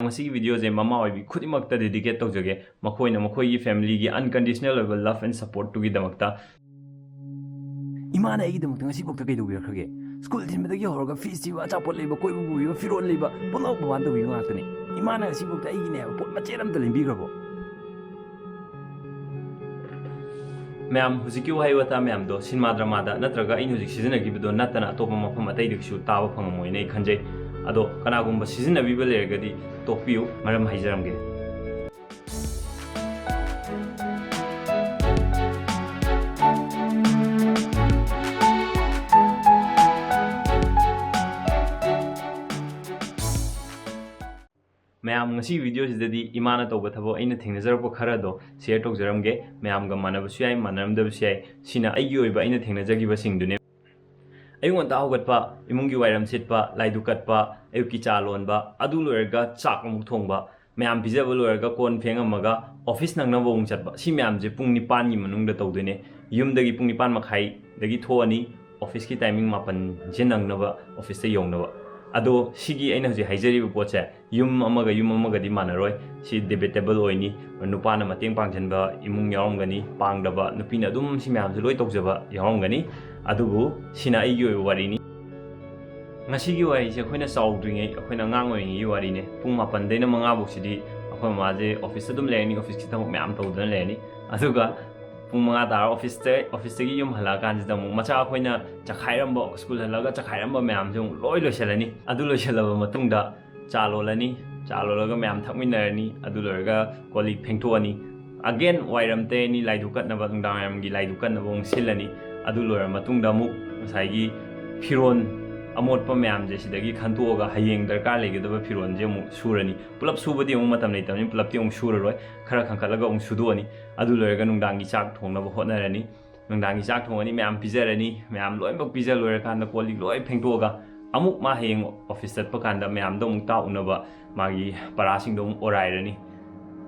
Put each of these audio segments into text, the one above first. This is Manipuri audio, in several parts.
Masi video je mama oibi khudimakta dedicate tawjage makhoina makhoigi family gi unconditional love and support to gi damakta imana igi damakta ngasi bokta keitoubirak khage school dinbadagi horga fees ji achapot leiba koibu buiba firon leiba polo bawan tawi ngakani imana ngasi bokta igi ne pot macheram ta lembigrabo ma'am हुजिकी वहाई वता मैम दो सिनेमा ड्रामा दा नत्रगा इन हुजिक सिजनगी बिदो नतना अतोप मफम अतै दिक्सु ताब फंगमोय नै खंजै अदो कनागुम्बा सिजनबीबा लेरगदी तोपियु मरम हाइजरमगे ma'am ngasi video sidadi imana tawba thabo aina thengnajarapo khara do share tawjaramge ma'am ga manabasu yai manaramdabasu yai sina aigi oiba aina thengnajagiba singdune ayung ta hogatpa imungi wairam sitpa laidu katpa ayuki cha lonba adu loirga chak amuk thongba ma'am pijaba loirga kon phengamaga office nangna bong chatba si ma'am je pung 9 gi manungda tawdune yumdagi pung 9 makhai dagi thoani office ki timing 9 jenangnaba office te yongnaba ado sigi aina hoji haijari bu poche yum amaga di manaroi si debatable oini nupana mateng pangjanba imung yaramgani pangdaba nupina dum si myam je loi tokjaba yaramgani adubu sina igi oi wari ni ngasi gi wari je khoina saudringe khoina ngang oi gi wari ne pung 8 deina 5 bok sidi akhoi ma je office dum leni office ki tamuk myam tawdan leni aduga pung 5 dar office gi yum hala kan jida mu macha khoina chakhairambo school halaga chakhairambo myam jung loi loiselani adu loiselaba matungda chalolani chalolaga myam thakminarani adu loiga colleague phengthoani again wairamte ni laidukat naba dangdam gi laidukat nabong silani adu loira matungda mu sai gi phiron amotpa myam je sidagi khantoga hayeng darkar legedaba phiron je mu surani pulap subadi mu matam nei tamni pulap ti mu suraroi khara khankalaga mu suduani adu loiraga nungdangi chak thongnaba hotnarani nungdangi chak thongani myam pijarani myam loimba pijar loira kanda colleague loi phengtoga amuk ma hayeng office tatpa kanda myam do mu ta unaba magi parasing do orairani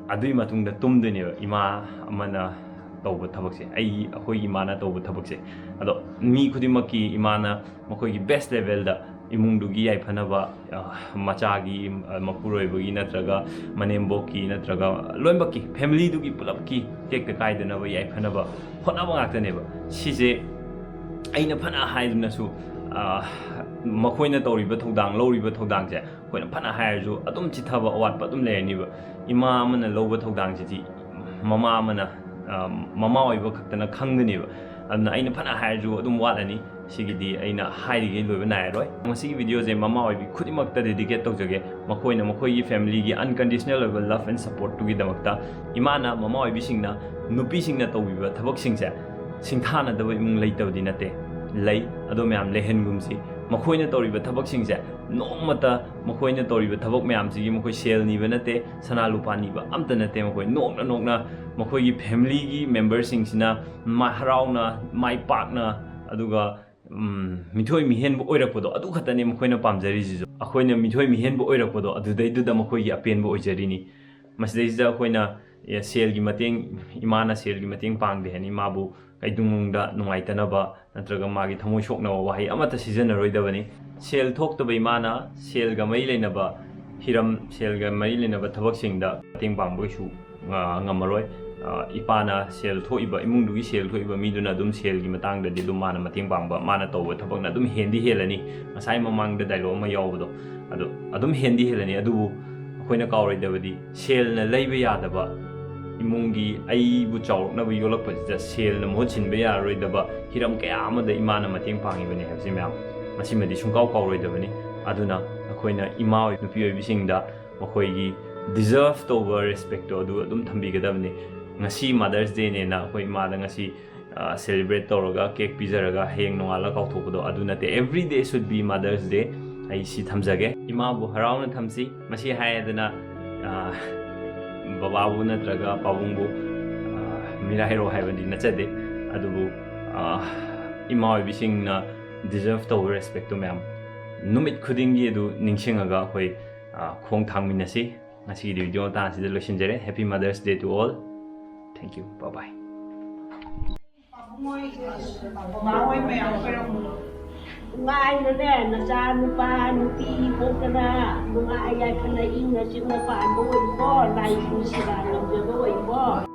adui matungda tumdune ima amana tawba thabakse ai akhoi imana tawba thabakse ado mi khudimaki imana makoi gi best level da imungdugi ai phanaba machagi mapuroibagi natraga manemboki natraga loimbaki family dugi pulapki tek kaidana ba ai phanaba honaba ngakane ba sije aina phana haiduna su makoina tawriba thodang loriba thodang je koina phana hairju adum chithaba awatpa adum lerni ba ima amana loba thodang ji mama amana mama oiba khaktana khangani ba adna aina phana hairju adum walani sigidi aina hairige loiba nairoi masi video je mama oibi khudimakta dedicate tawjage makoina makoi family gi unconditional love and support to gi damakta imana mama oibi singna nupi singna tawbiba thabak singse singthana daba imung leitabdi nate lei ado myam lehen gumsi makhoina toriba thabak singse nomata makhoina toriba thabak myam sigi makhoi sel ni banate sana lupa ni ba amta nate makhoi nokna makhoi gi family gi member singsina ma harauna mai pakna aduga mithoi mihen bo oirakpodo adu khatane makhoina pamjari ji akhoina mithoi mihen bo oirakpodo adu dai du da makhoi gi apen bo oijari ni masdai ja akhoina sel gi mateng imana sel gi mateng pangde hani mabu kaidungungda nungaitanaba natraga magi thamoi sokna wahi amata sijanaroi sel thoktoba imana sel ga mai leinaba hiram sel ga mai leinaba thabak singda teng pangbo su ngamaroi ipana sel thoiba imungdugi sel thoiba miduna dum sel gi matang da dum mana mateng pangba mana tawba thabakna dum hendi helani masai mamang da dialogue ma yawbodo adu adum hendi helani adu khoina kawroidabadi sel na leiba yadaba imungi ai bu chawrna bu yolak pa ja sel na mo chin be ya roidaba hiram kaya amada imana mateng pangi bani habsi myam masi madi sungkaw kawroidaba ni aduna akhoina ima nupi oi bisingda makhoi gi deserve to respect to adu adum thambi gadabni ngasi mothers day ne na khoi ma da ngasi celebrate tawraga cake pizaraga heng nongala kawthokdo adu nate every day should be mothers day ai si thamjage ima bu harauna thamsi masi hayadana bababu natraga pabungbu mirahiro haibadi nachade adubu ima bisingna deserve to respect to myam numit khudingi edu ningsingaga khoi khong thangminasi ngasi video ta sida losinjare happy mothers day to all thank you bye bye Nungayna nasa nupa nupi pokana nungaya kana inga sina pa boy bo lai sira ng boy bo